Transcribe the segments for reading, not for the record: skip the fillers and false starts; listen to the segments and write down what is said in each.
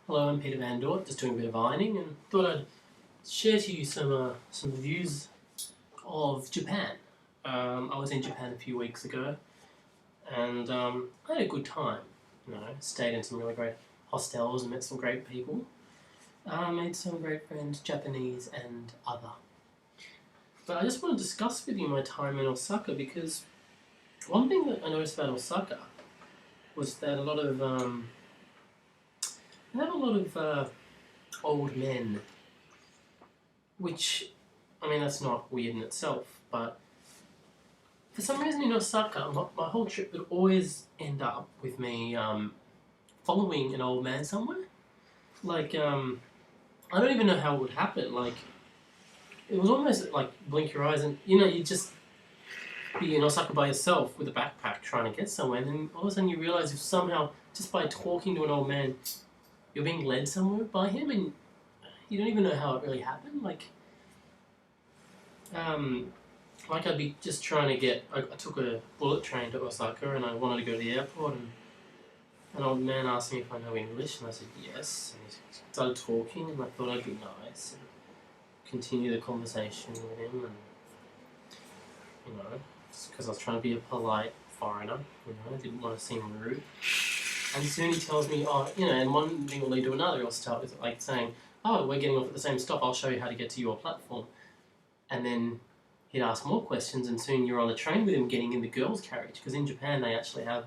Hello, I'm Peter Van Dort, just doing a bit of ironing, and thought I'd share to you some views of Japan. I was in Japan a few weeks ago, and I had a good time. Stayed in some really great hostels and met some great people. Made some great friends, Japanese and other. But I just want to discuss with you my time in Osaka because one thing that I noticed about Osaka was that they have a lot of old men, which, I mean, that's not weird in itself, but for some reason in Osaka, my whole trip would always end up with me following an old man somewhere. I don't even know how it would happen. It was almost like blink your eyes and, you'd just be in Osaka by yourself with a backpack trying to get somewhere, and then all of a sudden you realise if somehow, just by talking to an old man, you're being led somewhere by him, and you don't even know how it really happened. I'd be just trying to get. I took a bullet train to Osaka, and I wanted to go to the airport, and an old man asked me if I know English, and I said yes. And he started talking, and I thought I'd be nice and continue the conversation with him, and because I was trying to be a polite foreigner, I didn't want to seem rude. And soon he tells me, and one thing will lead to another. He'll start with saying, "Oh, we're getting off at the same stop. I'll show you how to get to your platform." And then he'd ask more questions, and soon you're on a train with him getting in the girls' carriage. Because in Japan they actually have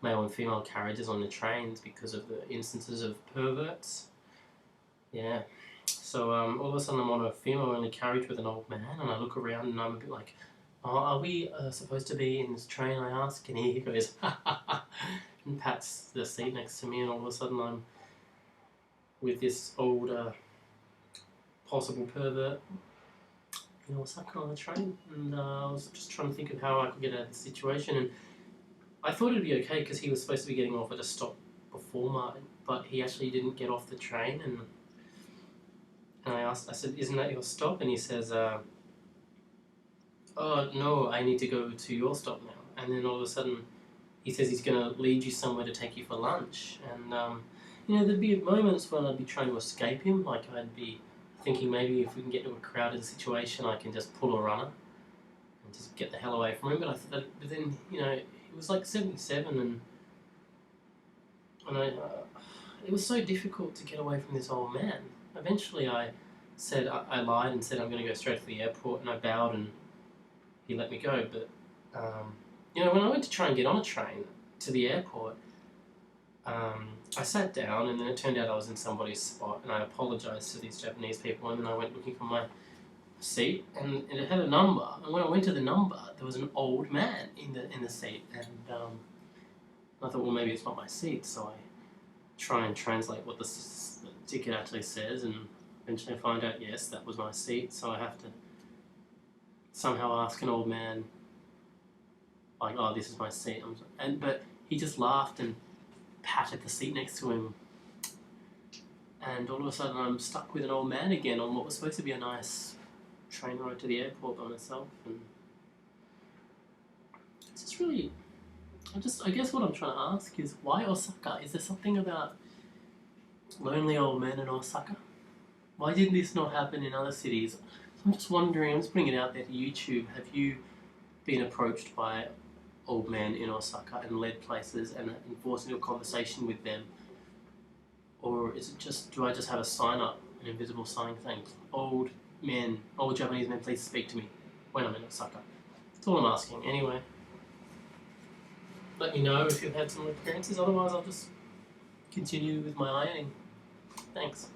male and female carriages on the trains because of the instances of perverts. Yeah. So all of a sudden I'm on a female-only carriage with an old man, and I look around and I'm a bit like, "Oh, are we supposed to be in this train?" I ask, and he goes, "Ha ha ha," and pats the seat next to me, and all of a sudden I'm with this old possible pervert in Osaka on the train, and I was just trying to think of how I could get out of this situation, and I thought it'd be okay because he was supposed to be getting off at a stop before mine, but he actually didn't get off the train, and I said, "Isn't that your stop?" And he says, "Oh, no, I need to go to your stop now." And then all of a sudden he says he's going to lead you somewhere to take you for lunch, and there'd be moments when I'd be trying to escape him, I'd be thinking maybe if we can get to a crowded situation I can just pull a runner and just get the hell away from him, but then, it was like 77, and it was so difficult to get away from this old man. Eventually I lied and said I'm going to go straight to the airport, and I bowed and he let me go, but when I went to try and get on a train to the airport, I sat down, and then it turned out I was in somebody's spot, and I apologised to these Japanese people, and then I went looking for my seat, and it had a number, and when I went to the number, there was an old man in the seat, and I thought, well, maybe it's not my seat, so I try and translate what the ticket actually says, and eventually I find out, yes, that was my seat, so I have to somehow ask an old man, "Oh, this is my seat," but he just laughed and patted the seat next to him, and all of a sudden I'm stuck with an old man again on what was supposed to be a nice train ride to the airport by myself, and it's just really, I guess what I'm trying to ask is, why Osaka? Is there something about lonely old men in Osaka? Why did this not happen in other cities? So I'm just wondering, I'm just putting it out there to YouTube, have you been approached by old men in Osaka and led places and forced into a conversation with them? Or is it just, do I just have a sign up, an invisible sign saying, old Japanese men, please speak to me when I'm in Osaka? That's all I'm asking. Anyway, let me know if you've had some experiences, otherwise I'll just continue with my ironing. Thanks.